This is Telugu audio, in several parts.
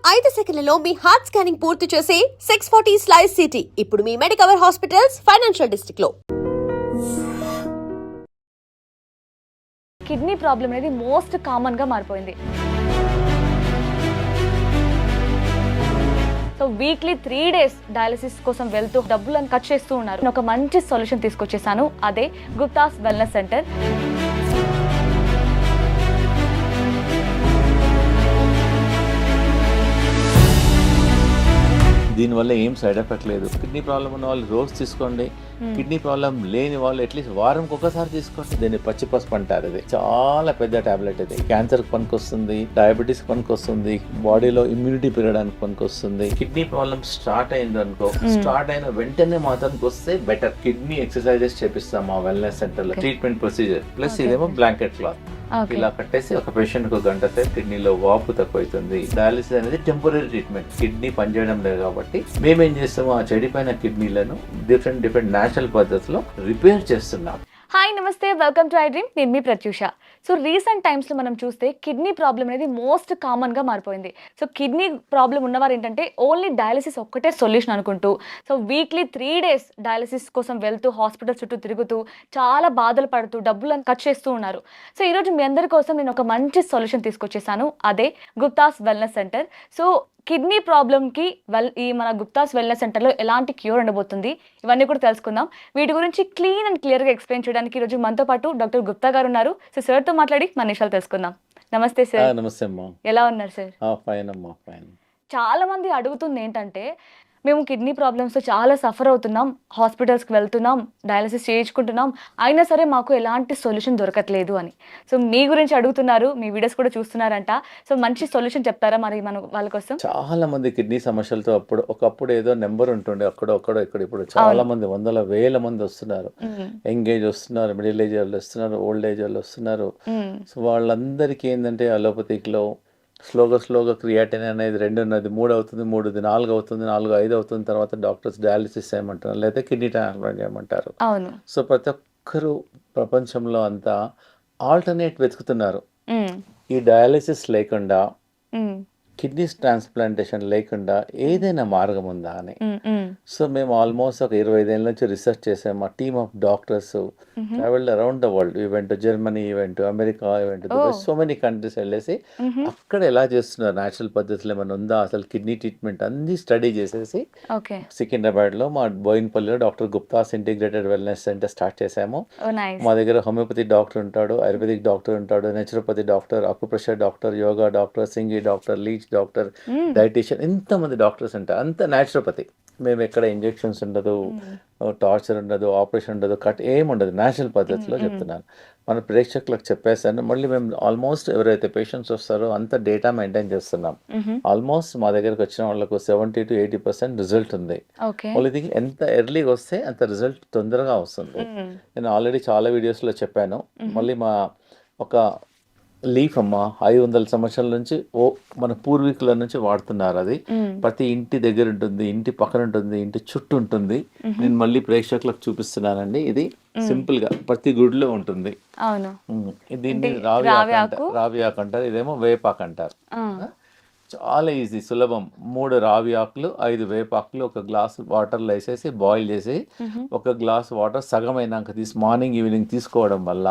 5 సెకన్లలో మీ హార్ట్ స్కానింగ్ పూర్తి చేసి 640 స్లైస్ సిటీ ఇప్పుడు మీ మెడికవర్ హాస్పిటల్స్ ఫైనాన్షియల్ డిస్ట్రిక్ట్ లో. కిడ్నీ ప్రాబ్లం అనేది మోస్ట్ కామన్ గా మారిపోయింది. సో వీక్లీ 3 days డయాలసిస్ కోసం వెళ్తూ డబ్బులను కట్ చేస్తూ ఉన్నారు. నేను ఒక మంచి సొల్యూషన్ తీసుకొచ్చేసాను, అదే గుప్తాస్ వెల్నెస్ సెంటర్. దీనివల్ల ఏం సైడ్ ఎఫెక్ట్ లేదు. కిడ్నీ ప్రాబ్లం ఉన్న వాళ్ళు రోజు తీసుకోండి, కిడ్నీ ప్రాబ్లం లేని వాళ్ళు అట్లీస్ట్ వారంకి ఒకసారి తీసుకోండి. దీన్ని పచ్చిపసుపు అంటారు. ఇది చాలా పెద్ద టాబ్లెట్. ఇది క్యాన్సర్ పనికి వస్తుంది, డయాబెటీస్ పనికి వస్తుంది, బాడీలో ఇమ్యూనిటీ పెరగడానికి పనికి వస్తుంది. కిడ్నీ ప్రాబ్లం స్టార్ట్ అయింది అనుకో, స్టార్ట్ అయిన వెంటనే మాత్రానికి వస్తే బెటర్. కిడ్నీ ఎక్సర్సైజెస్ చేపిస్తాం మా వెల్నెస్ సెంటర్ లో, ట్రీట్మెంట్ ప్రొసీజర్ ప్లస్ ఇదేమో బ్లాంకెట్ క్లాత్ ఇలా కట్టేసి ఒక పేషెంట్ కు గంట సేపు కిడ్నీలో వాపు తక్కువైతుంది. డయాలిసిస్ అనేది టెంపరీ ట్రీట్మెంట్, కిడ్నీ పనిచేయడం లేదు కాబట్టి మేమేం చేస్తాము, ఆ చెడిపోయిన కిడ్నీలను డిఫరెంట్ న్యాచురల్ పద్ధతిలో రిపేర్ చేస్తున్నాం. హాయ్ నమస్తే, వెల్కమ్ టు ఐ డ్రీమ్. నేను మీ ప్రత్యూష. సో రీసెంట్ టైమ్స్లో మనం చూస్తే కిడ్నీ ప్రాబ్లం అనేది మోస్ట్ కామన్గా మారిపోయింది. సో కిడ్నీ ప్రాబ్లం ఉన్నవారు ఏంటంటే ఓన్లీ డయాలసిస్ ఒక్కటే సొల్యూషన్ అనుకుంటూ, సో వీక్లీ 3 days డయాలసిస్ కోసం వెళ్తూ హాస్పిటల్ చుట్టూ తిరుగుతూ చాలా బాధలు పడుతూ డబ్బులను కట్ చేస్తూ ఉన్నారు. సో ఈరోజు మీ అందరి కోసం నేను ఒక మంచి సొల్యూషన్ తీసుకొచ్చేసాను, అదే Guptas wellness centre. So kidney ప్రాబ్లమ్కి ఈ మన గుప్తాస్ వెల్నెస్ సెంటర్లో ఎలాంటి క్యూర్ ఉండబోతుంది ఇవన్నీ కూడా తెలుసుకుందాం. వీటి గురించి క్లీన్ అండ్ క్లియర్గా ఎక్స్ప్లెయిన్ చేయడానికి ఈరోజు మనతో పాటు డాక్టర్ గుప్తా గారు ఉన్నారు. సో సార్తో మాట్లాడి మన విషయాలు తెలుసుకుందాం. నమస్తే సార్. నమస్తే అమ్మా, ఎలా ఉన్నారు సార్? ఫైన్ అమ్మా, ఫైన్. చాలా మంది అడుగుతుంది ఏంటంటే, మేము కిడ్నీ ప్రాబ్లమ్స్తో చాలా సఫర్ అవుతున్నాం, హాస్పిటల్స్కి వెళ్తున్నాం, డయాలసిస్ చేయించుకుంటున్నాం, అయినా సరే మాకు ఎలాంటి సొల్యూషన్ దొరకట్లేదు అని. సో మీ గురించి అడుగుతున్నారు, మీ వీడియోస్ కూడా చూస్తున్నారంట. సో మంచి సొల్యూషన్ చెప్తారా మరి మన వాళ్ళ కోసం? చాలా మంది కిడ్నీ సమస్యలతో ఒకప్పుడు ఏదో నెంబర్ ఉంటుండే, అక్కడో ఇక్కడ ఇప్పుడు చాలా మంది, వందల వేల మంది వస్తున్నారు. యంగ్ ఏజ్ వస్తున్నారు, మిడిల్ ఏజ్ వాళ్ళు వస్తున్నారు, ఓల్డ్ ఏజ్ వాళ్ళు వస్తున్నారు. సో వాళ్ళందరికీ ఏంటంటే అలోపతిక్లో స్లోగా క్రియాటిన్ అనేది 2 ఉన్నది, 3 అవుతుంది, 3 4 అవుతుంది, 4 5 అవుతుంది. తర్వాత డాక్టర్స్ డయాలిసిస్ చేయమంటారు, లేదా కిడ్నీ ట్రాన్స్ప్లాంట్ చేయమంటారు. సో ప్రతి ఒక్కరు ప్రపంచంలో అంతా ఆల్టర్నేట్ వెతుకుతున్నారు. ఈ డయాలిసిస్ లేకుండా, కిడ్నీ ట్రాన్స్ప్లాంటేషన్ లేకుండా ఏదైనా మార్గం ఉందా అని. సో మేము ఆల్మోస్ట్ ఒక 25 ఏళ్ళ నుంచి రీసెర్చ్ చేసాము. మా team of doctors travelled around the world. Event Germany, event America, event Dubai, so many countries వెళ్ళేసి అక్కడ ఎలా చేస్తున్నారు, న్యాచురల్ పద్ధతులు ఏమైనా ఉందా, అసలు కిడ్నీ ట్రీట్మెంట్ అన్ని స్టడీ చేసేసి సికింద్రాబాద్లో మా బోయిన్పల్లిలో doctor Guptas integrated wellness centre start చేసాము. మా దగ్గర హోమియోపతి డాక్టర్ ఉంటాడు, ఆయుర్వేదిక్ డాక్టర్ ఉంటాడు, naturopathy doctor, acupressure doctor, yoga doctor, సింగి డాక్టర్, లీచ్ డాక్టర్, డైటీషియన్, ఇంతమంది డాక్టర్స్ ఉంటారు. అంత న్యాచురోపతి. మేము ఎక్కడ ఇంజెక్షన్స్ ఉండదు, టార్చర్ ఉండదు, ఆపరేషన్ ఉండదు, కట్ ఏముండదు, న్యాచురల్ పద్ధతిలో చెప్తున్నాను. మన ప్రేక్షకులకు చెప్పేసాను. మళ్ళీ మేము ఆల్మోస్ట్ ఎవరైతే పేషెంట్స్ వస్తారో అంత డేటా మెయింటైన్ చేస్తున్నాం. ఆల్మోస్ట్ మా దగ్గరకు వచ్చిన వాళ్ళకు 70 to 80% రిజల్ట్ ఉంది. మళ్ళీ ఎంత ఎర్లీగా వస్తే అంత రిజల్ట్ తొందరగా వస్తుంది. నేను ఆల్రెడీ చాలా వీడియోస్లో చెప్పాను. మళ్ళీ మా ఒక లీఫ్ అమ్మ 500 సంవత్సరాల నుంచి మన పూర్వీకుల నుంచి వాడుతున్నారు. అది ప్రతి ఇంటి దగ్గర ఉంటుంది, ఇంటి పక్కన ఉంటుంది, ఇంటి చుట్టూ ఉంటుంది. నేను మళ్ళీ ప్రేక్షకులకు చూపిస్తున్నానండి. ఇది సింపుల్ గా ప్రతి గుడిలో ఉంటుంది. దీన్ని రావి ఆకు అంటారు, ఇదేమో వేపాకు అంటారు. చాలా ఈజీ, సులభం. 3 రావి ఆకులు, 5 వేపాకులు ఒక గ్లాస్ వాటర్లో వేసేసి బాయిల్ చేసి, ఒక గ్లాస్ వాటర్ సగం అయినాక మార్నింగ్ ఈవినింగ్ తీసుకోవడం వల్ల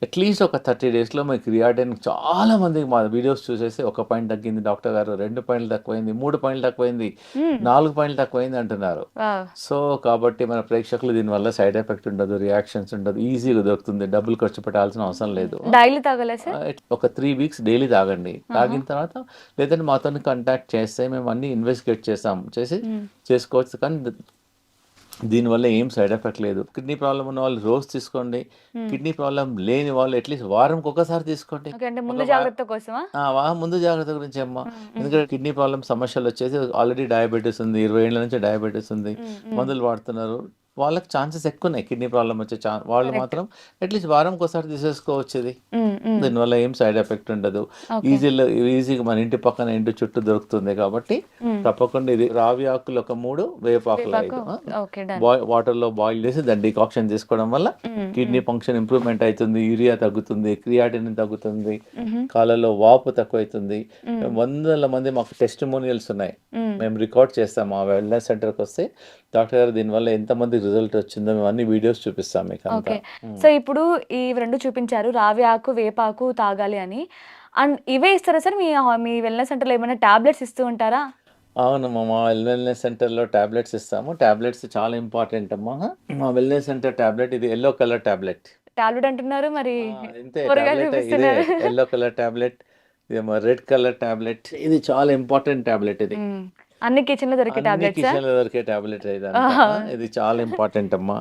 అట్లీస్ట్ ఒక 30 daysలో మీకు క్రియాటిన్, చాలా మందికి మా వీడియోస్ చూసేసి 1 పాయింట్ తగ్గింది డాక్టర్ గారు, 2 పాయింట్లు తక్కువైంది, 3 పాయింట్లు తక్కువైంది, 4 పాయింట్లు తక్కువైంది అంటున్నారు. సో కాబట్టి మన ప్రేక్షకులు దీనివల్ల సైడ్ ఎఫెక్ట్ ఉండదు, రియాక్షన్స్ ఉండదు, ఈజీగా దొరుకుతుంది, డబ్బులు ఖర్చు పెట్టాల్సిన అవసరం లేదు. ఒక 3 weeks డైలీ తాగండి. తాగిన తర్వాత లేదా మాతో కాంటాక్ట్ చేస్తే మేము అన్ని ఇన్వెస్టిగేట్ చేసుకోవచ్చు. కానీ దీనివల్ల ఏం సైడ్ ఎఫెక్ట్ లేదు. కిడ్నీ ప్రాబ్లం ఉన్న వాళ్ళు రోజు తీసుకోండి, కిడ్నీ ప్రాబ్లం లేని వాళ్ళు అట్లీస్ట్ వారంకి ఒకసారి తీసుకోండి. ముందు జాగ్రత్త గురించి అమ్మా. ఎందుకంటే కిడ్నీ ప్రాబ్లం సమస్యలు వచ్చేసి ఆల్రెడీ డయాబెటీస్ ఉంది, 20 ఏళ్ళ నుంచి డయాబెటీస్ ఉంది, మందులు వాడుతున్నారు, వాళ్ళకి ఛాన్సెస్ ఎక్కువ ఉన్నాయి కిడ్నీ ప్రాబ్లం వచ్చే. వాళ్ళు మాత్రం అట్లీస్ట్ వారంకి ఒకసారి తీసేసుకోవచ్చు. ఇది దీనివల్ల ఏం సైడ్ ఎఫెక్ట్ ఉండదు. ఈజీగా మన ఇంటి పక్కన ఇంటి చుట్టూ దొరుకుతుంది కాబట్టి తప్పకుండా ఇది రావి ఆకులు ఒక 3, వేపాకులు 5 ఓకే డన్. వాటర్లో బాయిల్ చేసి దాన్ని డికాక్షన్ తీసుకోవడం వల్ల కిడ్నీ ఫంక్షన్ ఇంప్రూవ్మెంట్ అవుతుంది, యూరియా తగ్గుతుంది, క్రియాటిన్ తగ్గుతుంది, కాళ్ళలో వాపు తక్కువైతుంది. వందల మంది మాకు టెస్టిమోనియల్స్ ఉన్నాయి, మేము రికార్డ్ చేస్తాం. మా వెల్నెస్ సెంటర్కి వస్తే డాక్టర్ గారు దీనివల్ల ఎంతమంది రిజల్ట్ వచ్చిందో మేము అన్ని వీడియోస్ చూపిస్తాం మీకు అంతా. ఓకే. సో ఇప్పుడు ఈ 2 చూపించారు, రావి ఆకు వేపాకు తాగాలి అని. అండ్ ఇవే ఇస్తారా సార్ మీ వెల్నెస్ సెంటర్లో? ఏమైనా టాబ్లెట్స్ ఇస్తూ ఉంటారా? అవునమ్మా, మా వెల్నెస్ సెంటర్లో టాబ్లెట్స్ ఇస్తాము. టాబ్లెట్స్ చాలా ఇంపార్టెంట్ అమ్మా. మా వెల్నెస్ సెంటర్ టాబ్లెట్ ఇది ఎల్లో కలర్ టాబ్లెట్. టాబ్లెట్ అంటున్నారు మరి, ఇంతే కూరగాయలు టాబ్లెట్ ఇదే, చూపిస్తున్నారు. ఎల్లో కలర్ టాబ్లెట్, ఇదేమో రెడ్ కలర్ టాబ్లెట్. ఇది చాలా ఇంపార్టెంట్ టాబ్లెట్. ఇది అన్ని కిచెన్ లో దొరికే టాబ్లెట్స్. కిచెన్ లో దొరికే టాబ్లెట్ ఇది చాలా ఇంపార్టెంట్ అమ్మా.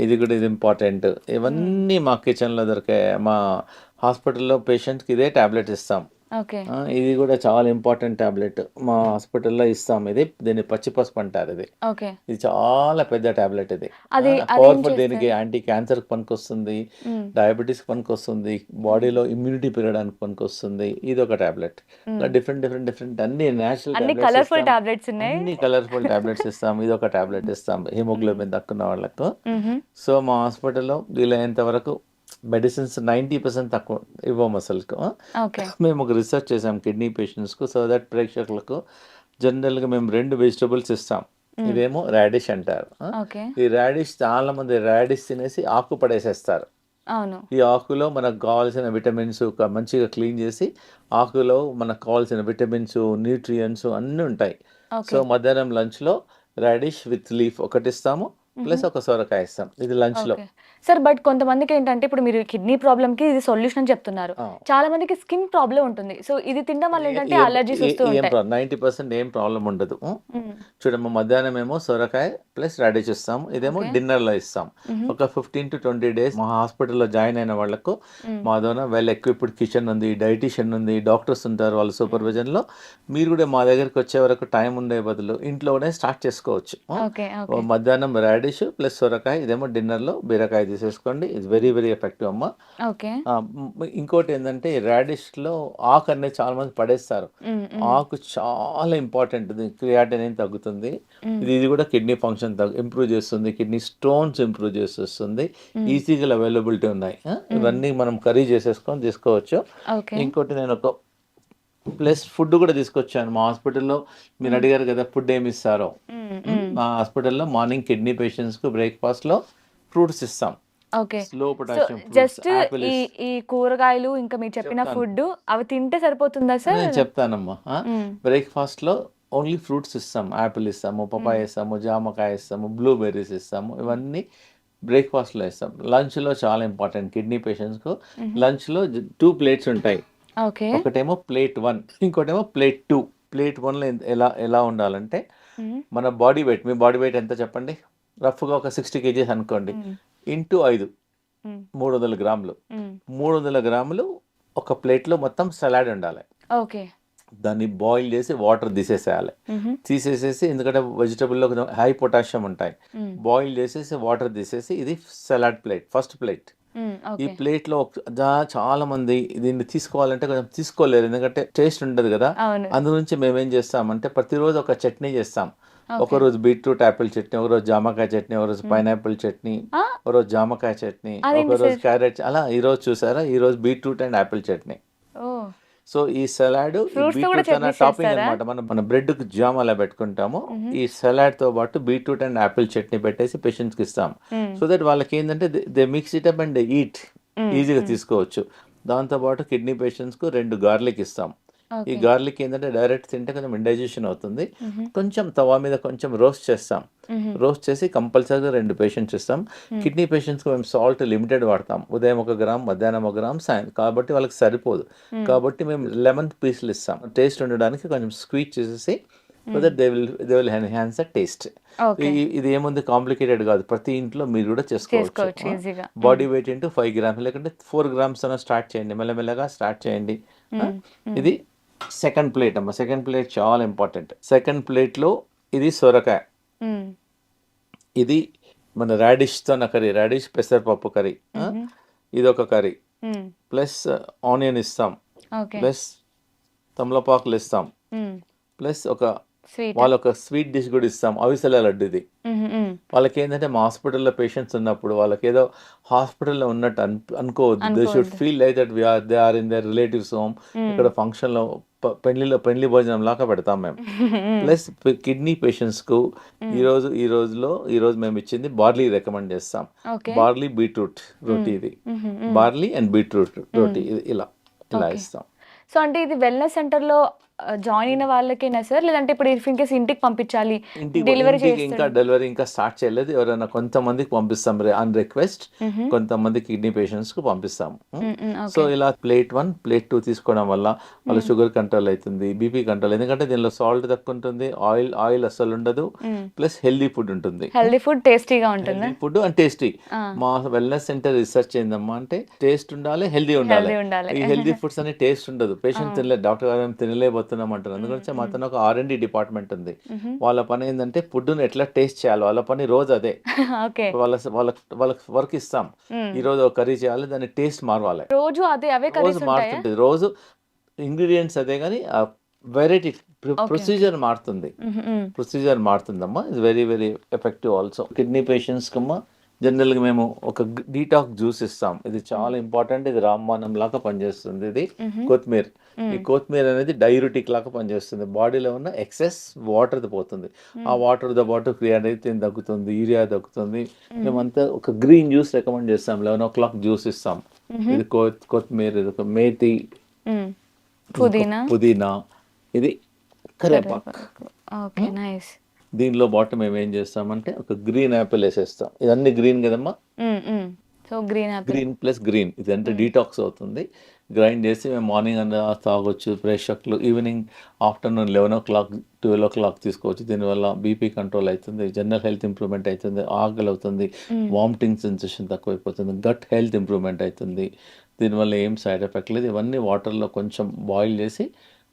ఇది కూడా ఇది ఇంపార్టెంట్. ఇవన్నీ మా కిచెన్ లో దొరికే, మా హాస్పిటల్లో పేషెంట్కి ఇదే టాబ్లెట్ ఇస్తాం. ఓకే. ఇది కూడా చాలా ఇంపార్టెంట్ టాబ్లెట్ మా హాస్పిటల్లో ఇస్తాం. దీన్ని పచ్చి పసుపు అంటారు. ఓకే. ఇది చాలా పెద్ద టాబ్లెట్. ఇది అదేం పవర్ఫుల్. దీనికి యాంటీ క్యాన్సర్ పనికొస్తుంది, డయాబెటీస్ పనికొస్తుంది, బాడీలో ఇమ్యూనిటీ పెరగడానికి పనికొస్తుంది. ఇది ఒక టాబ్లెట్. డిఫరెంట్ అన్ని అన్ని కలర్ఫుల్ టాబ్లెట్స్ ఉన్నాయి. అన్ని కలర్ఫుల్ టాబ్లెట్స్ ఇస్తాం. ఇది ఒక టాబ్లెట్ ఇస్తాం హిమోగ్లోబిన్ తక్కువ వాళ్ళకు. సో మా హాస్పిటల్లో వీలైనంత వరకు మెడిసిన్స్ 90% తక్కువ ఇవ్వము అసలుకు. మేము ఒక రీసెర్చ్ చేసాం కిడ్నీ పేషెంట్స్కు. సో దట్ ప్రేక్షకులకు జనరల్గా మేము 2 వెజిటబుల్స్ ఇస్తాం. ఇదేమో రాడిష్ అంటారు. ఈ రాడిష్ చాలా మంది రాడిష్ తినేసి ఆకు పడేసేస్తారు. ఈ ఆకులో మనకు కావాల్సిన విటమిన్స్ మంచిగా క్లీన్ చేసి, ఆకులో మనకు కావాల్సిన విటమిన్స్, న్యూట్రియంట్స్ అన్నీ ఉంటాయి. సో మధ్యాహ్నం లంచ్లో రాడిష్ విత్ లీఫ్ ఒకటి ఇస్తాము, ప్లస్ ఒక సొరకాయ ఇస్తాం. ఇది లంచ్లో. సార్ బట్ కొంతమందికి ఏంటంటే, ఇప్పుడు మీరు కిడ్నీ ప్రాబ్లమ్ కి ఇది సొల్యూషన్ అని చెప్తున్నారు, చాలా మందికి స్కిన్ ప్రాబ్లం ఉంటుంది. సో ఇది తినడం వల్ల ఏంటంటే అలర్జీస్ వస్తూ ఉంటాయి. 90% ఏం ప్రాబ్లం ఉండదు. చూడమ్మా, మధ్యాహ్నం ఏమో సొరకాయ ప్లస్ రాడిష్ ఇస్తాము. ఇదేమో డిన్నర్ లో ఇస్తాం. ఒక 15 to 20 days మా హాస్పిటల్లో జాయిన్ అయిన వాళ్ళకు మా ద్వారా వెల్ ఎక్విప్డ్ కిచెన్ ఉంది, డైటీషియన్ ఉంది, డాక్టర్స్ ఉంటారు వాళ్ళ సూపర్విజన్ లో. మీరు కూడా మా దగ్గరికి వచ్చే వరకు టైం ఉండే బదులు ఇంట్లోనే స్టార్ట్ చేసుకోవచ్చు. మధ్యాహ్నం రాడిష్ ప్లస్ సొరకాయ, ఇదేమో డిన్నర్ లో బీరకాయ తీసేసుకోండి. ఇది వెరీ వెరీ ఎఫెక్టివ్ అమ్మా. ఇంకోటి ఏంటంటే, రాడిష్ లో ఆకు అనేది చాలా మంది పడేస్తారు. ఆకు చాలా ఇంపార్టెంట్. క్రియాటిన్ తగ్గుతుంది. ఇది కూడా కిడ్నీ ఫంక్షన్ ఇంప్రూవ్ చేస్తుంది, కిడ్నీ స్టోన్స్ ఇంప్రూవ్ చేస్తుంది. ఈజీగా అవైలబిలిటీ ఉన్నాయి. ఇవన్నీ మనం కర్రీ చేసేసుకొని తీసుకోవచ్చు. ఇంకోటి నేను ఒక ప్లస్ ఫుడ్ కూడా తీసుకొచ్చాను మా హాస్పిటల్లో. మీరు అడిగారు కదా ఫుడ్ ఏమి ఇస్తారో. మా హాస్పిటల్లో మార్నింగ్ కిడ్నీ పేషెంట్స్ కు బ్రేక్ఫాస్ట్ లో ఫ్రూట్స్ ఇస్తాం. స్లో పొటాషియం జస్ట్ ఈ కూరగాయలు ఇంకా మీరు చెప్పిన ఫుడ్ అవి తింటే సరిపోతుందా సార్? నేను చెప్తానమ్మా. బ్రేక్ఫాస్ట్ లో ఓన్లీ ఫ్రూట్స్ ఇస్తాం. యాపిల్ ఇస్తాము, పపాయ ఇస్తాము, జామకాయ ఇస్తాము, బ్లూబెర్రీస్ ఇస్తాము. ఇవన్నీ బ్రేక్ఫాస్ట్ లో ఇస్తాం. లంచ్ లో చాలా ఇంపార్టెంట్ కిడ్నీ పేషెంట్స్ కు. లంచ్ లో 2 plates ఉంటాయి. ఒకటేమో ప్లేట్ 1, ఇంకోటేమో ప్లేట్ 2. ప్లేట్ 1 లో ఎలా ఉండాలంటే, మన బాడీ వెయిట్, మీ బాడీ వెయిట్ ఎంత చెప్పండి, రఫ్గా ఒక 60 kgs అనుకోండి, ఇంటూ 5, 300 గ్రాములు. 300 గ్రాములు ఒక ప్లేట్లో మొత్తం సలాడ్ ఉండాలి. దాన్ని బాయిల్ చేసి వాటర్ తీసేసేయాలి. తీసేసేసి, ఎందుకంటే వెజిటబుల్లో హై పొటాషియం ఉంటాయి, బాయిల్ చేసేసి వాటర్ తీసేసి, ఇది సలాడ్ ప్లేట్, ఫస్ట్ ప్లేట్. ఈ ప్లేట్లో చాలా మంది దీన్ని తీసుకోవాలంటే కొంచెం తీసుకోలేరు, ఎందుకంటే టేస్ట్ ఉండదు కదా. అందుగురించి మేమేం చేస్తామంటే, ప్రతిరోజు ఒక చట్నీ చేస్తాం. ఒకరోజు బీట్రూట్ యాపిల్ చట్నీ, ఒకరోజు జామకాయ చట్నీ, ఒకరోజు పైనాపిల్ చట్నీ, ఒకరోజు జామకాయ చట్నీ, ఒకరోజు క్యారెట్. అలా ఈరోజు చూసారా, ఈరోజు beetroot and Apple chutney. So ఈ సలాడ్ బీట్రూట్ అన్న టాపింగ్ అనమాట. మన బ్రెడ్ కు జామ్ అలా పెట్టుకుంటాము. ఈ సలాడ్ తో పాటు బీట్రూట్ అండ్ యాపిల్ చట్నీ పెట్టేసి పేషెంట్స్ కి ఇస్తాం. సో దట్ వాళ్ళకి ఏంటంటే they mix it up and eat, ఈజీగా తీసుకోవచ్చు. దాంతో పాటు కిడ్నీ పేషెంట్స్ కు 2 గార్లిక్ ఇస్తాం. ఈ గార్లిక్ ఏంటంటే డైరెక్ట్ తింటే కొంచెం ఇండైజెషన్ అవుతుంది. కొంచెం తవా మీద కొంచెం రోస్ట్ చేస్తాం. రోస్ట్ చేసి కంపల్సరీగా 2 పేషెంట్స్ ఇస్తాం. కిడ్నీ పేషెంట్స్కి మేము సాల్ట్ లిమిటెడ్ వాడతాం. ఉదయం 1 గ్రామ్, మధ్యాహ్నం 1 గ్రామ్, కాబట్టి వాళ్ళకి సరిపోదు. కాబట్టి మేము లెమన్ పీసులు ఇస్తాం. టేస్ట్ ఉండడానికి కొంచెం స్క్వీజ్ చేసేసి, so that they will enhance the taste. ఇది ఏముంది, కాంప్లికేటెడ్ కాదు, ప్రతి ఇంట్లో మీరు కూడా చేసుకోవచ్చు. బాడీ వెయిట్ ఇంటూ 5 grams, లేకుంటే 4 grams అన్న స్టార్ట్ చేయండి, మెల్లమెల్లగా స్టార్ట్ చేయండి. ఇది సెకండ్ ప్లేట్ అమ్మ. సెకండ్ ప్లేట్ చాలా ఇంపార్టెంట్. సెకండ్ ప్లేట్లో ఇది సొరకాయ, ఇది మన రాడిష్తో కర్రీ, రాడిష్ పెసరపప్పు కర్రీ, ఇది ఒక కర్రీ. ప్లస్ ఆనియన్ ఇస్తాం, ప్లస్ తమలపాకులు ఇస్తాం, ప్లస్ ఒక స్వీట్. వాళ్ళు ఒక స్వీట్ డిష్ కూడా ఇస్తాం, అవిసెల లడ్డు ఇది. వాళ్ళకి ఏంటంటే మా హాస్పిటల్లో పేషెంట్స్ ఉన్నప్పుడు వాళ్ళకి ఏదో హాస్పిటల్లో ఉన్నట్టు అనుకోవద్దు. They should feel like that they are in their relatives home. ఇక్కడ ఫంక్షన్లో పెళ్లి భోజనం లాగా పెడతాం మేము. ప్లస్ కిడ్నీ పేషెంట్స్కు ఈరోజు మేము ఇచ్చింది బార్లీ రికమెండ్ చేస్తాం. బార్లీ బీట్రూట్ రోటీ ఇది, బార్లీ అండ్ బీట్రూట్ రోటీ ఇది ఇలా ఇస్తాం. సో అంటే ఇది వెల్నెస్ సెంటర్లో జాయిన్ అయిన వాళ్ళకేనా సార్, లేదంటే ఇప్పుడు ఇన్ కేస్ ఇంటికి పంపించాలి డెలివరీ ఇంకా డెలివరీ ఇంకా స్టార్ట్ చేయలేదు, ఎవరైనా కొంతమందికి పంపిస్తాం ఆన్ రిక్వెస్ట్, కొంతమంది కిడ్నీ పేషెంట్స్ కు పంపిస్తాము. సో ఇలా ప్లేట్ 1 ప్లేట్ 2 తీసుకోవడం వల్ల వాళ్ళ షుగర్ కంట్రోల్ అవుతుంది, బీపీ కంట్రోల్, ఎందుకంటే దీనిలో సాల్ట్ తక్కువ ఉంటుంది, ఆయిల్ అసలు ఉండదు, ప్లస్ హెల్దీ ఫుడ్ ఉంటుంది. హెల్దీ ఫుడ్ టేస్టీగా ఉంటుంది, ఫుడ్ అండ్ టేస్టీ. మా వెల్నెస్ సెంటర్ రిసర్చ్ ఏందమ్మా అంటే టేస్ట్ ఉండాలి, హెల్దీ ఉండాలి. ఈ హెల్దీ ఫుడ్స్ అనే టేస్ట్ ఉండదు, పేషెంట్ తినలేదు, డాక్టర్ గారు తినలేకపోతున్నాం అంటారు. అందుగురించి మా తన ఒక R&D డిపార్ట్మెంట్ ఉంది. వాళ్ళ పని ఏంటంటే ఫుడ్ ను ఎట్లా టేస్ట్ చేయాలి, వాళ్ళ పని రోజు అదే. వాళ్ళకి వర్క్ ఇస్తాం, ఈ రోజు ఒక కర్రీ చేయాలి, దాని టేస్ట్ మారవాలి, రోజు మారుతుంటుంది, రోజు ఇంగ్రీడియంట్స్ అదే కానీ వెరైటీ ప్రొసీజర్ మారుతుందమ్మా. It's very very effective also. Kidney patients కమ్మా జనరల్గా మేము ఒక డీటాక్స్ జ్యూస్ ఇస్తాం, ఇది చాలా ఇంపార్టెంట్, ఇది రామబాణం లాగా పనిచేస్తుంది. ఇది కొత్తిమీర, ఈ కొత్తిమీర అనేది డైయూరిటిక్ లాగా పనిచేస్తుంది, బాడీలో ఉన్న ఎక్సెస్ వాటర్ పోతుంది, ఆ వాటర్తో పాటు క్రియాటిన్ తగ్గుతుంది, యూరియా తగ్గుతుంది. మేమంతా ఒక గ్రీన్ జ్యూస్ రికమెండ్ చేస్తాం, 11 o'clock జ్యూస్ ఇస్తాం. ఇది కొత్తిమీర, ఇది ఒక మేతి, పుదీనా, ఇది కరివేపాకు. దీనిలో బాటం మేము ఏం చేస్తామంటే ఒక గ్రీన్ యాపిల్ వేసేస్తాం. ఇదన్నీ గ్రీన్ కదమ్మా, సో గ్రీన్ ప్లస్ గ్రీన్ ఇదంతా డీటాక్స్ అవుతుంది. గ్రైండ్ చేసి మేము మార్నింగ్ అన్న తాగొచ్చు, ప్రేక్షకులు ఈవినింగ్ ఆఫ్టర్నూన్ 11 o'clock 12 o'clock తీసుకోవచ్చు. దీనివల్ల బీపీ కంట్రోల్ అవుతుంది, జనరల్ హెల్త్ ఇంప్రూవ్మెంట్ అవుతుంది, ఆకలి అవుతుంది, వామిటింగ్ సెన్సేషన్ తక్కువైపోతుంది, గట్ హెల్త్ ఇంప్రూవ్మెంట్ అవుతుంది. దీనివల్ల ఏం సైడ్ ఎఫెక్ట్ లేదు. ఇవన్నీ వాటర్లో కొంచెం బాయిల్ చేసి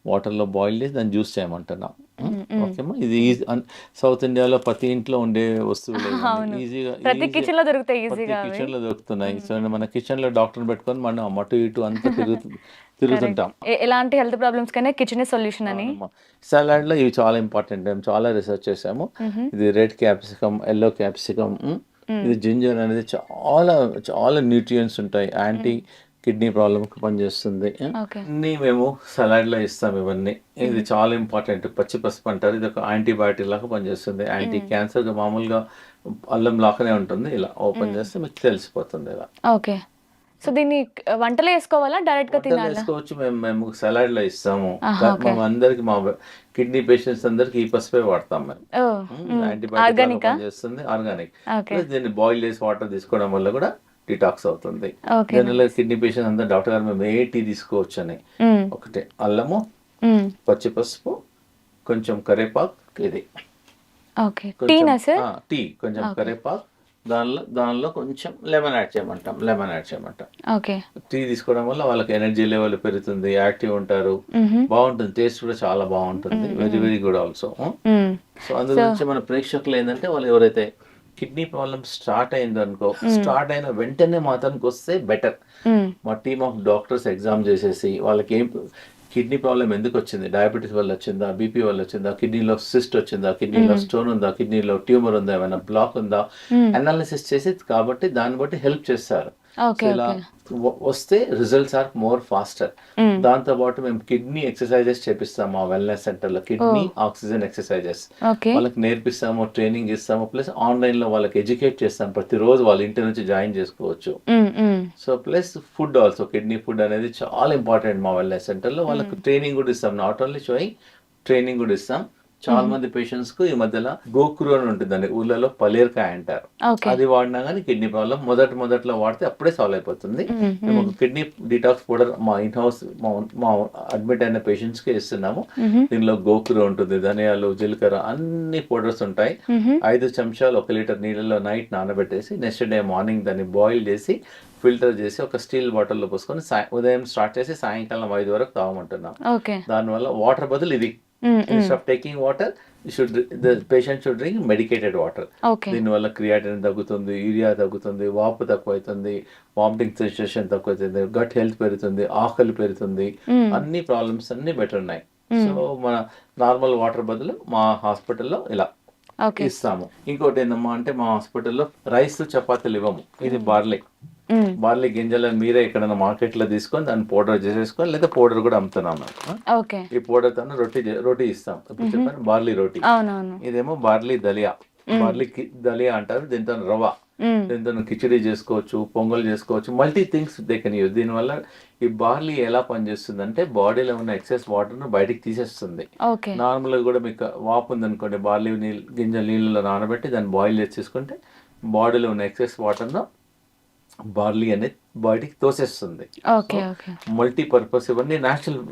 దాన్ని జ్యూస్ చేయమంటున్నాం. ఓకేమ్మా, ఇది సౌత్ ఇండియాలో ప్రతి ఇంట్లో ఉండే వస్తువులు, ఈజీగా కిచెన్ లో దొరుకుతున్నాయి. సో మన కిచెన్ లో డాక్టర్ పెట్టుకొని మనం అటు ఇటు అంతా తిరుగుతుంటాం. ఎలాంటి హెల్త్ ప్రాబ్లమ్స్ కైనా కిచెన్ సొల్యూషన్ అని. సలాడ్ లో ఇవి చాలా ఇంపార్టెంట్, మేము చాలా రీసెర్చ్ చేసాము. ఇది రెడ్ క్యాప్సికమ్, ఎల్లో క్యాప్సికమ్, ఇది జింజర్ అనేది చాలా చాలా న్యూట్రియంట్స్ ఉంటాయి, యాంటీ కిడ్నీ ప్రాబ్లమ్కి పనిచేస్తుంది. అన్నీ మేము సలాడ్లో ఇస్తాం ఇవన్నీ. ఇది చాలా ఇంపార్టెంట్, పచ్చి పసుపు అంటారు, ఇది ఒక యాంటీబయాటిక్ లాగా పనిచేస్తుంది, యాంటీ క్యాన్సర్. మామూలుగా అల్లం లాగానే ఉంటుంది, ఇలా ఓపెన్ చేస్తే మీకు తెలిసిపోతుంది ఇలా. ఓకే, సో దీన్ని వంటలో వేసుకోవాలా, డైరెక్ట్ గా వేసుకోవచ్చు. మేము సలాడ్ లో ఇస్తాము. మేము అందరికి, మా కిడ్నీ పేషెంట్స్ అందరికి ఈ పసుపే వాడతాం మేము. యాంటీబయాటిక్ పనిచేస్తుంది, ఆర్గానిక్. దీన్ని బాయిల్ చేసి వాటర్ తీసుకోవడం వల్ల కూడా డిటాక్స్ అవుతుంది. జనరల్ కిడ్నీ పేషెంట్ అంతా డాక్టర్ గారు మేము ఏ టీ తీసుకోవచ్చు అని, ఒకటే అల్లము, పచ్చి పసుపు, కొంచెం కరివేపాకు, ఇది టీ, కొంచెం కరివేపాకు, దానిలో కొంచెం లెమన్ యాడ్ చేయమంటాం. టీ తీసుకోవడం వల్ల వాళ్ళకి ఎనర్జీ లెవెల్ పెరుగుతుంది, యాక్టివ్ ఉంటారు, బాగుంటుంది, టేస్ట్ కూడా చాలా బాగుంటుంది, very very good also. So అందు గురించి మన ప్రేక్షకులు ఏంటంటే వాళ్ళు ఎవరైతే కిడ్నీ ప్రాబ్లమ్ స్టార్ట్ అయిందనుకో, స్టార్ట్ అయిన వెంటనే మాత్రానికి వస్తే బెటర్. మా టీమ్ ఆఫ్ డాక్టర్స్ ఎగ్జామ్ చేసేసి వాళ్ళకి ఏం కిడ్నీ ప్రాబ్లం ఎందుకు వచ్చింది, డయాబెటీస్ వల్ల వచ్చిందా, బీపీ వల్ల వచ్చిందా, కిడ్నీలో సిస్ట్ వచ్చిందా, కిడ్నీలో స్టోన్ ఉందా, కిడ్నీలో ట్యూమర్ ఉందా, ఏమైనా బ్లాక్ ఉందా, అనాలిసిస్ చేసి కాబట్టి దాన్ని బట్టి హెల్ప్ చేస్తారు. ఇలా వస్తే రిజల్ట్స్ ఆర్ మోర్ ఫాస్టర్. దాంతో పాటు మేము కిడ్నీ ఎక్సర్సైజెస్ చేపిస్తాము మా వెల్నెస్ సెంటర్ లో, కిడ్నీ ఆక్సిజన్ ఎక్సర్సైజెస్ వాళ్ళకి నేర్పిస్తాము, ట్రైనింగ్ ఇస్తాము, ప్లస్ ఆన్లైన్ లో వాళ్ళకి ఎడ్యుకేట్ చేస్తాం, ప్రతిరోజు వాళ్ళ ఇంటి నుంచి జాయిన్ చేసుకోవచ్చు. So plus food also, kidney food అనేది చాలా ఇంపార్టెంట్ మా వెల్నెస్ సెంటర్ లో. వాళ్ళకి ట్రైనింగ్ కూడా ఇస్తాం, నాట్ ఓన్లీ షోయింగ్, ట్రైనింగ్ కూడా ఇస్తాం. చాలా మంది పేషెంట్స్ కు ఈ మధ్యలో గోకురు అని ఉంటుందండి, ఊళ్ళలో పలేరుకాయ అంటారు, అది వాడినా కానీ కిడ్నీ ప్రాబ్లం మొదట్లో వాడితే అప్పుడే సాల్వ్ అయిపోతుంది. మేము ఒక కిడ్నీ డిటాక్స్ పౌడర్ మా ఇన్ హౌస్ మా అడ్మిట్ అయిన పేషెంట్స్ కి ఇస్తున్నాము. దీనిలో గోకురు ఉంటుంది, ధనియాలు, జీలకర్ర, అన్ని పౌడర్స్ ఉంటాయి. 5 చెంచాలు 1 లీటర్ నీళ్ళలో నైట్ నానబెట్టేసి నెక్స్ట్ డే మార్నింగ్ దాన్ని బాయిల్ చేసి ఫిల్టర్ చేసి ఒక స్టీల్ బాటిల్లో పోసుకొని ఉదయం స్టార్ట్ చేసి సాయంకాలం 5 వరకు తాగమంటున్నాం. దానివల్ల వాటర్ బదులు ఇది, instead of taking water, the patient should drink medicated water. దీనివల్ల క్రియాటిన్ తగ్గుతుంది, యూరియా తగ్గుతుంది, వాపు తక్కువైతుంది, వామిటింగ్ సెన్సేషన్ తక్కువైతుంది, గట్ హెల్త్ పెరుగుతుంది, ఆకలి పెరుగుతుంది, అన్ని ప్రాబ్లమ్స్ అన్ని బెటర్ ఉన్నాయి. సో మన నార్మల్ వాటర్ బదులు మా హాస్పిటల్లో ఇలా ఓకే. ఇస్తాము. ఇంకోటి ఏందమ్మా అంటే మా హాస్పిటల్లో రైస్ చపాతీలు ఇవ్వము. ఇది బార్లీ గింజలను మీరే ఎక్కడైనా మార్కెట్లో తీసుకొని దాన్ని పౌడర్ చేసేసుకొని, లేదా పౌడర్ కూడా అమ్ముతున్నాం మేము. ఓకే. ఈ పౌడర్ తో రోటీ ఇస్తాం. ఇప్పుడు చెప్పాను బార్లీ రోటీ. అవునవును. ఇదేమో బార్లీ దలియా. దలియా అంటారు. దీంతో రవ్వ, దీంతో కిచిడి చేసుకోవచ్చు, పొంగల్ చేసుకోవచ్చు, multi things they can use. దీనివల్ల ఈ బార్లీ ఎలా పనిచేస్తుంది అంటే బాడీలో ఉన్న ఎక్సెస్ వాటర్ను బయటికి తీసేస్తుంది. ఓకే. నార్మల్గా కూడా మీకు వాపు ఉందనుకోండి, బార్లీ గింజలు నీళ్ళలో నానబెట్టి దాన్ని బాయిల్ చేసుకుంటే బాడీలో ఉన్న ఎక్సెస్ వాటర్ను బార్లీ అనేది బయటికి తోసేస్తుంది. ఓకే. ఓకే. మల్టీపర్పస్ ఇవన్నీ న్యాచురల్.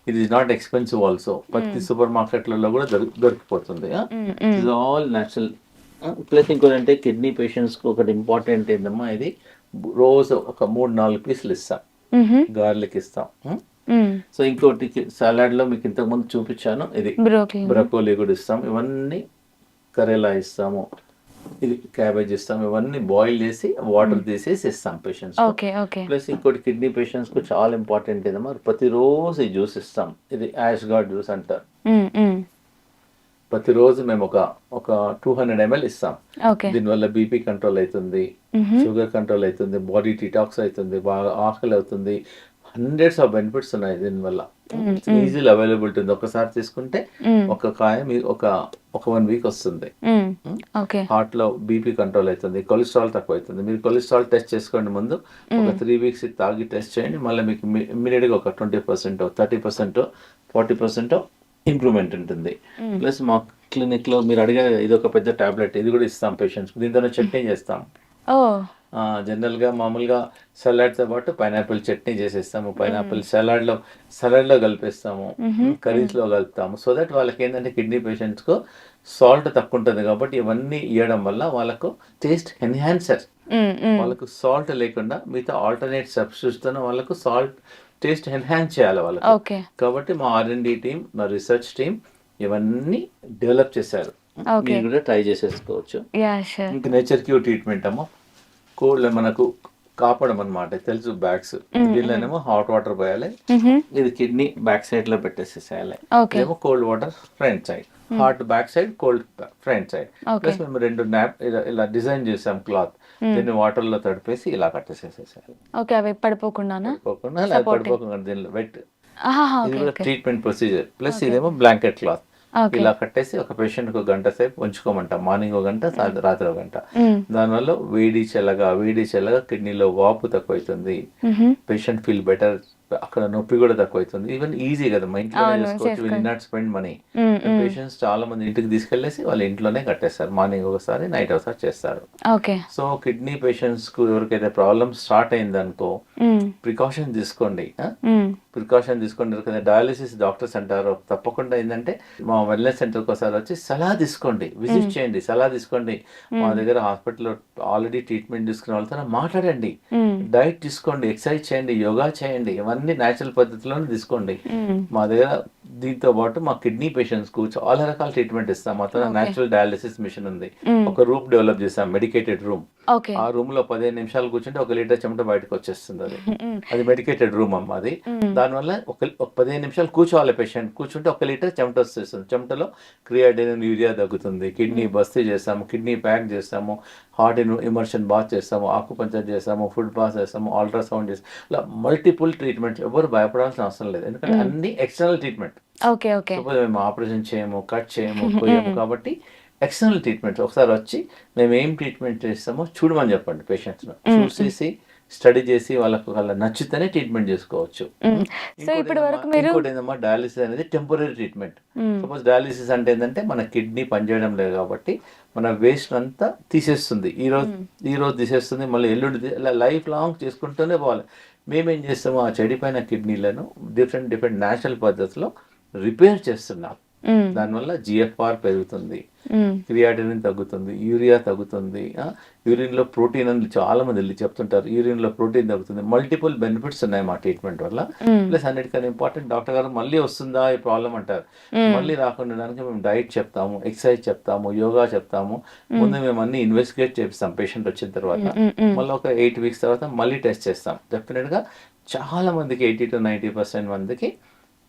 ఇది ఇస్ నాట్ ఎక్స్పెన్సివ్ ఆల్సో. ప్రతి సూపర్ మార్కెట్లలో కూడా దొరికిపోతుంది. It all natural. ప్లస్ ఇంకోటంటే కిడ్నీ పేషెంట్స్కి ఒకటి ఇంపార్టెంట్ ఏంటమ్మా, ఇది రోజు ఒక 3-4 పీసులు ఇస్తాం. గార్లిక్ ఇస్తాం. సో ఇంకోటి సలాడ్లో మీకు ఇంతకుముందు చూపించాను, ఇది బ్రకోలీ కూడా ఇస్తాం. ఇవన్నీ కరేలా ఇస్తాము, ఇది క్యాబేజ్ ఇస్తాం. ఇవన్నీ బాయిల్ చేసి వాటర్ తీసేసి ఇస్తాం పేషెంట్స్. ఓకే. ఓకే. ప్లస్ ఇంకోటి కిడ్నీ పేషెంట్స్ కు చాలా ఇంపార్టెంట్ ఏదమ్మా, ప్రతిరోజు ఈ జ్యూస్ ఇస్తాం. ఇది యాష్ గార్డ్ జ్యూస్ అంటారు. ప్రతిరోజు మేము ఒక 200 ml ఇస్తాం. దీనివల్ల బీపీ కంట్రోల్ అవుతుంది, షుగర్ కంట్రోల్ అవుతుంది, బాడీ డిటాక్స్ అవుతుంది, బాగా ఆకలి అవుతుంది. హండ్రెడ్స్ ఆఫ్ బెనిఫిట్స్ ఉన్నాయి దీనివల్ల. ఈజీలీ అవైలబిలిటీ ఉంది. ఒకసారి తీసుకుంటే ఒక కాయ మీకు ఒక 1 వీక్ వస్తుంది. హార్ట్ లో బీపీ కంట్రోల్ అవుతుంది, కొలెస్ట్రాల్ తక్కువ అవుతుంది. మీరు కొలెస్ట్రాల్ టెస్ట్ చేసుకోండి ముందు, ఒక 3 వీక్స్ తాగి టెస్ట్ చేయండి. మళ్ళీ మీకు ఇమ్మీడియట్ గా ఒక 20%, 30%, 40% ఇంప్రూవ్మెంట్ ఉంటుంది. ప్లస్ మా క్లినిక్ లో మీరు అడిగే ఇది ఒక పెద్ద టాబ్లెట్, ఇది కూడా ఇస్తాం పేషెంట్స్. దీంతో చట్నీ చేస్తాం. జనరల్ గా మామూలుగా సలాడ్ తో పాటు పైనాపిల్ చట్నీ చేసేస్తాము. పైనాపిల్ సలాడ్ లో కలిపేస్తాము, కర్రీస్ లో కలుపుతాము. సో దట్ వాళ్ళకి ఏంటంటే కిడ్నీ పేషెంట్స్ కు సాల్ట్ తక్కువ ఉంటుంది కాబట్టి ఇవన్నీ ఇవ్వడం వల్ల వాళ్ళకు టేస్ట్ ఎన్హాన్సర్. వాళ్ళకు సాల్ట్ లేకుండా మిగతా ఆల్టర్నేట్ సబ్స్టిట్యూట్స్ తో వాళ్ళకు సాల్ట్ టేస్ట్ ఎన్హాన్స్ చేయాలి వాళ్ళకి. కాబట్టి మా R&D టీమ్, మా రీసెర్చ్ టీమ్ ఇవన్నీ డెవలప్ చేశారు. మీరు కూడా ట్రై చేసేసుకోవచ్చు. ఇంకా నేచర్ క్యూర్ ట్రీట్మెంట్ అమ్మో, కోల్డ్ మనకు కాపడం అనమాట, తెలుసు బ్యాగ్స్. దీనిలోనేమో హాట్ వాటర్ పోయాలి, ఇది కిడ్నీ బ్యాక్ సైడ్ లో పెట్టేసేసేయాలి. ఏమో cold water front side, hot back side, cold front side. Plus మేము 2 నాప్ ఇలా డిజైన్ చేసాం క్లాత్, దీన్ని వాటర్ లో తడిపేసి ఇలా కట్టేసేసేసాలి. పడిపోకుండా దీనిలో వెట్. ఇది కూడా ట్రీట్మెంట్ ప్రొసీజర్. ప్లస్ ఇదేమో బ్లాంకెట్ క్లాత్. ఇలా కట్టేసి ఒక పేషెంట్ కు 1 గంట సేపు ఉంచుకోమంటాం. మార్నింగ్ 1 గంట, రాత్రి 1 గంట. దానివల్ల వేడి చల్లగా కిడ్నీలో వాపు తక్కువ అవుతుంది. Patient feel better. అక్కడ నొప్పి కూడా తక్కువ అవుతుంది. ఈవెన్ ఈజీ కదా, మా ఇంట్లో చేసుకోవచ్చు. Will not spend money. Patients చాలా మంది ఇంటికి తీసుకెళ్లేసి వాళ్ళ ఇంట్లోనే కట్టేస్తారు. మార్నింగ్ ఒకసారి, నైట్ ఒకసారి చేస్తారు. సో కిడ్నీ పేషెంట్స్ కు ఎవరికైతే ప్రాబ్లమ్ స్టార్ట్ అయింది అనుకో, ప్రికాషన్ తీసుకోండి. కదా డయాలిసిస్ డాక్టర్స్ అంటారు, తప్పకుండా ఏంటంటే మా వెల్నెస్ సెంటర్కి ఒకసారి వచ్చి సలహా తీసుకోండి, విజిట్ చేయండి, సలహా తీసుకోండి. మా దగ్గర హాస్పిటల్లో ఆల్రెడీ ట్రీట్మెంట్ తీసుకునే వాళ్ళతో మాట్లాడండి, డైట్ తీసుకోండి, ఎక్సర్సైజ్ చేయండి, యోగా చేయండి, ఇవన్నీ న్యాచురల్ పద్ధతిలోనే తీసుకోండి. మా దగ్గర దీంతో పాటు మా కిడ్నీ పేషెంట్స్ కు చాలా రకాల ట్రీట్మెంట్ ఇస్తాం. మా దగ్గర న్యాచురల్ డయాలిసిస్ మిషన్ ఉంది. ఒక రూమ్ డెవలప్ చేసాం, మెడికేటెడ్ రూమ్. ఆ రూమ్ లో 15 నిమిషాలు కూర్చుంటే 1 లీటర్ చెమట బయటకు వచ్చేస్తుంది. అది మెడికేటెడ్ రూమ్ అమ్మ. అది దానివల్ల ఒక 15 నిమిషాలు కూర్చోవాలి పేషెంట్. కూర్చుంటే 1 లీటర్ చెమట వచ్చేస్తుంది. చెమటలో క్రియాటినిన్, యూరియా తగ్గుతుంది. కిడ్నీ బస్తీ చేస్తాము, కిడ్నీ ప్యాక్ చేస్తాము, హార్ట్ ఇమర్షన్ బాత్ చేస్తాము, ఆకుపంచర్ చేస్తాము, ఫుడ్ బాత్ చేస్తాము, అల్ట్రాసౌండ్ చేస్తాము. ఇలా మల్టిపుల్ ట్రీట్మెంట్. ఎవరు భయపడాల్సిన అవసరం లేదు, ఎందుకంటే అన్ని ఎక్స్టర్నల్ ట్రీట్మెంట్. మేము ఆపరేషన్ చేయము, కట్ చేయము, కోయము. కాబట్టి ఎక్స్టర్నల్ ట్రీట్మెంట్. ఒకసారి వచ్చి మేము ఏం ట్రీట్మెంట్ చేస్తామో చూడమని చెప్పండి పేషెంట్స్. చూసేసి స్టడీ చేసి వాళ్ళకు నచ్చితేనే ట్రీట్మెంట్ చేసుకోవచ్చు. ఇంకోటి ఏంటమ్మా, డయాలిసిస్ అనేది టెంపరీ ట్రీట్మెంట్. సపోజ్ డయాలిసిస్ అంటే ఏంటంటే మన కిడ్నీ పనిచేయడం లేదు కాబట్టి మన వేస్ట్ అంతా తీసేస్తుంది. ఈ రోజు తీసేస్తుంది, మళ్ళీ ఎల్లుండి లైఫ్ లాంగ్ చేసుకుంటూనే పోవాలి. మేమేం చేస్తాము, ఆ చెడిపోయిన కిడ్నీలను డిఫరెంట్ న్యాచురల్ పద్ధతిలో రిపేర్ చేస్తున్నాం. దానివల్ల GFR పెరుగుతుంది, క్రియాటినిన్ తగ్గుతుంది, యూరియా తగ్గుతుంది, యూరిన్ లో ప్రోటీన్ అని చాలా మంది చెప్తుంటారు. యూరిన్ లో ప్రోటీన్ తగ్గుతుంది. మల్టిపుల్ బెనిఫిట్స్ ఉన్నాయి మా ట్రీట్మెంట్ వల్ల. ప్లస్ అన్నిటికన్నా ఇంపార్టెంట్, డాక్టర్ గారు మళ్ళీ వస్తుందా ఈ ప్రాబ్లం అంటారు. మళ్ళీ రాకుండా మేము డైట్ చెప్తాము, ఎక్సర్సైజ్ చెప్తాము, యోగా చెప్తాము. ముందు మేము అన్ని ఇన్వెస్టిగేట్ చేపిస్తాం పేషెంట్ వచ్చిన తర్వాత. మళ్ళీ ఒక 8 వీక్స్ తర్వాత మళ్ళీ టెస్ట్ చేస్తాం. డెఫినెట్ గా చాలా మందికి 80 to 90% మందికి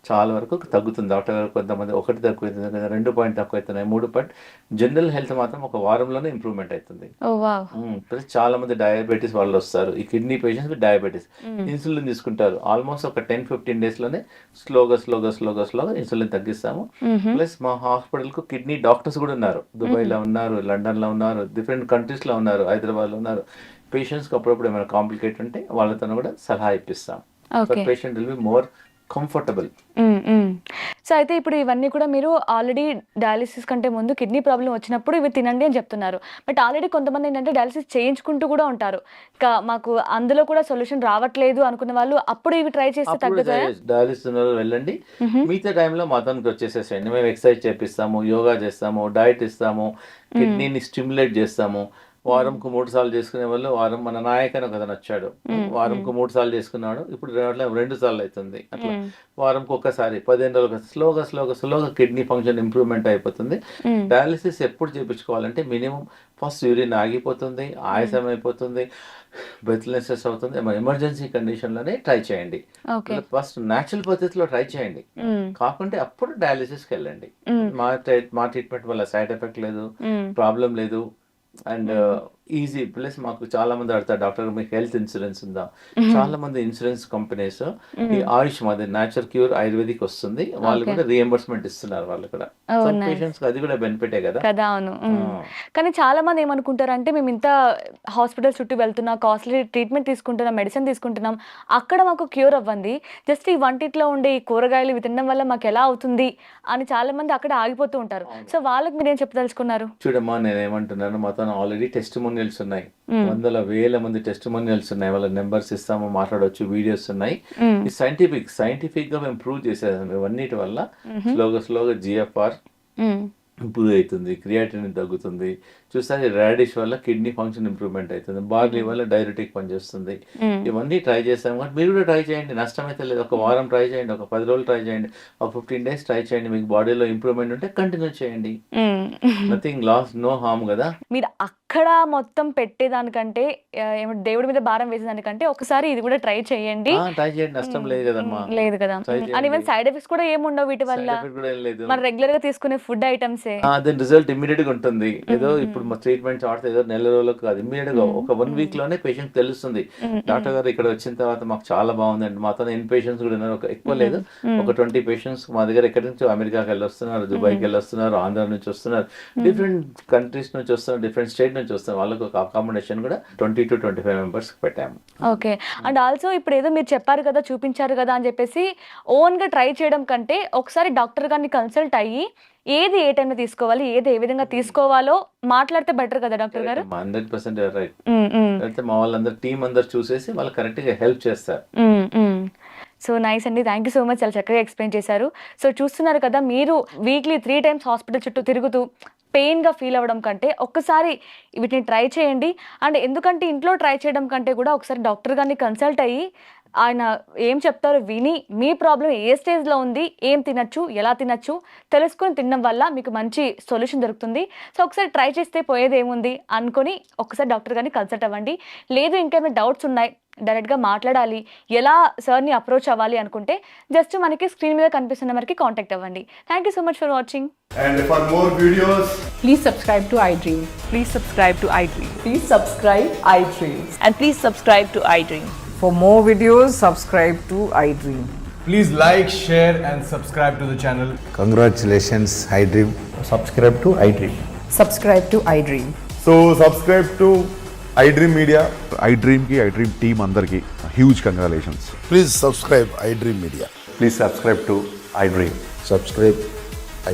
చాలా వరకు తగ్గుతుంది. డాక్టర్ గారు కొంతమంది 1 తక్కువైతుంది, 2 పాయింట్ తక్కువైతున్నాయి, 3 పాయింట్. జనరల్ హెల్త్ మాత్రం ఒక వారంలోనే ఇంప్రూవ్మెంట్ అవుతుంది. ఓ వావ్. ప్లస్ చాలా మంది డయాబెటీస్ వాళ్ళు వస్తారు, ఈ kidney patients with diabetes insulin తీసుకుంటారు. ఆల్మోస్ట్ ఒక 10-15 డేస్లోనే స్లోగా ఇన్సులిన్ తగ్గిస్తాము. ప్లస్ మా హాస్పిటల్కు కిడ్నీ డాక్టర్స్ కూడా ఉన్నారు. దుబాయ్లో ఉన్నారు, లండన్లో ఉన్నారు, డిఫరెంట్ కంట్రీస్లో ఉన్నారు, హైదరాబాద్లో ఉన్నారు. పేషెంట్స్కి అప్పుడప్పుడు ఏమైనా కాంప్లికేట్ ఉంటే వాళ్ళతో కూడా సలహా ఇప్పిస్తాం. Patient will be more comfortable. So అయితే ఇప్పుడు ఇవన్నీ కూడా మీరు ఆల్రెడీ డయాలిసిస్ కంటే ముందు కిడ్నీ ప్రాబ్లం వచ్చినప్పుడు ఇవి తినండి అని చెప్తున్నారు. బట్ ఆల్రెడీ కొంతమంది ఏంటంటే డయాలిసిస్ చేయించుకుంటూ కూడా ఉంటారు. మాకు అందులో కూడా సొల్యూషన్ రావట్లేదు అనుకున్న వాళ్ళు అప్పుడు ఇవి ట్రై చేస్తే తగ్గుతాయా? డయాలిసిస్ వెళ్ళండి, మిగతా టైంలో మాతానికి వచ్చేసేసేయండి. మేము ఎక్సర్సైజ్ చేపిస్తాము, యోగా చేస్తాము, డైట్ ఇస్తాము, కిడ్నీని స్టిమ్యులేట్ చేస్తాము. వారంకు 3 సార్లు చేసుకునే వాళ్ళు, మన నాయక్ అని ఒకతను వచ్చాడు, వారంకు 3 సార్లు చేసుకున్నాడు, ఇప్పుడు 2 సార్లు అవుతుంది. అట్లా వారంకు ఒక్కసారి 15 రోజులు స్లోగా కిడ్నీ ఫంక్షన్ ఇంప్రూవ్మెంట్ అయిపోతుంది. డయాలిసిస్ ఎప్పుడు చేయించుకోవాలంటే మినిమం ఫస్ట్ యూరిన్ ఆగిపోతుంది, ఆయాసం అయిపోతుంది, బ్రెత్లెస్నెస్ అవుతుంది, ఎమర్జెన్సీ కండిషన్లోనే ట్రై చేయండి. ఫస్ట్ న్యాచురల్ పద్ధతిలో ట్రై చేయండి, కాకుంటే అప్పుడు డయాలిసిస్కి వెళ్ళండి. మా ట్రీట్మెంట్ వల్ల సైడ్ ఎఫెక్ట్ లేదు, ప్రాబ్లం లేదు, అండ్ ఈజీ. ప్లస్ మాకు చాలా మంది అడుగుతారు, డాక్టర్ మీకు హెల్త్ ఇన్సూరెన్స్ ఉందా? చాలా మంది ఇన్సూరెన్స్ కంపెనీస్ ఈ ఆయుష్ మాది నేచర్ క్యూర్ ఆయుర్వేదిక్ వస్తుంది, వాళ్ళు కూడా రియంబర్స్మెంట్ ఇస్తున్నారు. వాళ్ళు కూడా పేషెంట్స్ అది కూడా బెనిఫిటే కదా. అవును. కానీ చాలా మంది ఏమనుకుంటారు అంటే మేము ఇంత హాస్పిటల్ చుట్టూ వెళ్తున్నా, కాస్ట్లీ ట్రీట్మెంట్ తీసుకుంటున్నాం, మెడిసిన్ తీసుకుంటున్నాం, అక్కడ మాకు క్యూర్ అవ్వండి, జస్ట్ ఈ వంటిట్లో ఉండే ఈ కూరగాయలు ఇవి తినడం వల్ల మాకు ఎలా అవుతుంది అని చాలా మంది అక్కడ ఆగిపోతూ ఉంటారు. సో వాళ్ళకి మీరు ఏం చెప్పదలుచుకున్నారు? చూడమ్మా, నేను మాతో ఆల్రెడీ టెస్టిమోనియల్స్ ఉన్నాయి, 100,000 మంది టెస్టిమోనియల్స్ ఉన్నాయి, వాళ్ళ నెంబర్స్ ఇస్తాము, మాట్లాడవచ్చు, వీడియోస్ ఉన్నాయి. ఈ సైంటిఫిక్ గా మేము ప్రూవ్ చేసేదాం. ఇవన్నిటి వల్ల స్లోగా జిఎఫ్ఆర్ ఇంప్రూవ్ అవుతుంది, క్రియాటినిన్ తగ్గుతుంది, చూస్తే రాడిష్ వల్ల కిడ్నీ ఫంక్షన్ ఇంప్రూవ్మెంట్ అవుతుంది, బార్లీ వల్ల డైరెటిక్ పనిచేస్తుంది. ఇవన్నీ ట్రై చేస్తాం కాబట్టి మీరు కూడా ట్రై చేయండి, నష్టమైతే లేదు. ఒక వారం ట్రై చేయండి, ఒక 10 రోజులు ట్రై చేయండి, ఒక 15 డేస్ ట్రై చేయండి. మీకు బాడీలో ఇంప్రూవ్మెంట్ ఉంటే కంటిన్యూ చేయండి, నథింగ్ లాస్, నో హార్మ్ కదా. మీరు అక్కడ మొత్తం పెట్టేదానికంటే దేవుడి మీద భారం వేసేదానికంటే ఒకసారి ఇది కూడా ట్రై చేయండి, నష్టం లేదు కదమ్మా. లేదు కదా. అండ్ ఈవెన్ సైడ్ ఎఫెక్ట్స్ కూడా ఏముండవు వీటి వల్ల, మన రెగ్యులర్ గా తీసుకునే ఫుడ్ ఐటమ్స్ దాని రిజల్ట్ ఇమ్మీడియట్ గా ఉంటుంది. ఏదో ఇప్పుడు ట్రీట్మెంట్ వాడితే ఏదో నెల రోజులకు కాదు, ఇమ్మీడియట్ గా ఒక 1 వీక్ లోనే పేషెంట్ తెలుస్తుంది. డాక్టర్ గారు ఇక్కడ వచ్చిన తర్వాత మాకు చాలా బాగుందండి. మాతో ఇన్ పేషెంట్స్ కూడా ఉన్నారు, ఎక్కువ లేదు, ఒక 20 పేషెంట్స్ మా దగ్గర ఎక్కడి నుంచి అమెరికాకి వెళ్ళి వస్తున్నారు, దుబాయ్కి వెళ్ళి వస్తున్నారు, ఆంధ్ర నుంచి వస్తున్నారు, డిఫరెంట్ కంట్రీస్ నుంచి వస్తున్నారు, డిఫరెంట్ స్టేట్ నుంచి వస్తున్నారు. వాళ్ళకి ఒక అకామిడేషన్ కూడా 20 to 25 మెంబర్స్ పెట్టాము. ఓకే. అండ్ ఆల్సో ఇప్పుడు ఏదో మీరు చెప్పారు కదా, చూపించారు కదా అని చెప్పేసి ఓన్ గా ట్రై చేయడం కంటే ఒకసారి డాక్టర్ గారిని కన్సల్ట్ అయ్యి ఏది ఏ టైంలో తీసుకోవాలి, ఏది ఏ విధంగా తీసుకోవాలో మాట్లాడితే బెటర్ కదా డాక్టర్ గారు. 100% రైట్. అయితే మా వాళ్ళందరూ టీం అందరు చూసేసి వాళ్ళు కరెక్ట్ గా హెల్ప్ చేస్తారు. సో నైస్ అండి, థ్యాంక్ యూ సో మచ్, చాలా చక్కగా ఎక్స్ప్లెయిన్ చేశారు. సో చూస్తున్నారు కదా, మీరు వీక్లీ 3 times హాస్పిటల్ చుట్టూ తిరుగుతూ పెయిన్గా ఫీల్ అవ్వడం కంటే ఒక్కసారి వీటిని ట్రై చేయండి. అండ్ ఎందుకంటే ఇంట్లో ట్రై చేయడం కంటే కూడా ఒకసారి డాక్టర్ గారిని కన్సల్ట్ అయ్యి ఆయన ఏం చెప్తారో విని మీ ప్రాబ్లం ఏ స్టేజ్లో ఉంది, ఏం తినచ్చు, ఎలా తినచ్చు తెలుసుకొని తినడం వల్ల మీకు మంచి సొల్యూషన్ దొరుకుతుంది. సో ఒకసారి ట్రై చేస్తే పోయేది ఏముంది అనుకొని ఒకసారి డాక్టర్ గారిని కన్సల్ట్ అవ్వండి. లేదు ఇంకేమైనా డౌట్స్ ఉన్నాయి, డైరెక్ట్గా మాట్లాడాలి, ఎలా సార్ని అప్రోచ్ అవ్వాలి అనుకుంటే జస్ట్ మనకి స్క్రీన్ మీద కనిపిస్తున్న మనకి కాంటాక్ట్ అవ్వండి. Thank you so much for watching. And for more videos, please subscribe to iDream. Please subscribe to iDream. Please subscribe iDream. And please subscribe to iDream. For more videos, subscribe to iDream. please like, share and subscribe to the channel. Congratulations, iDream. Subscribe to iDream. Subscribe to iDream. So subscribe to iDream Media. iDream ki iDream team andarki huge congratulations. Please subscribe iDream Media. Please subscribe to iDream. Subscribe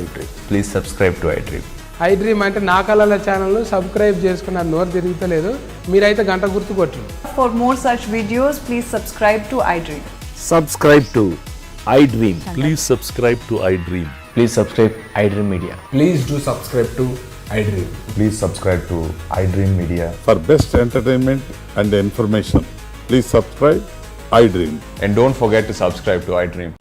iDream. Please subscribe to iDream. iDream అంటే నా కళల ఛానల్ సబ్స్క్రైబ్ చేసుకున్న నోరు తిరుగుతలేదు, మీరైతే గంట గుర్తు కొట్టండి. For more such videos, please subscribe to iDream. Subscribe to iDream. Please subscribe to iDream. Please subscribe iDream Media. Please do subscribe to iDream. Please subscribe to iDream Media. For best entertainment and information, please subscribe iDream. And don't forget to subscribe to iDream.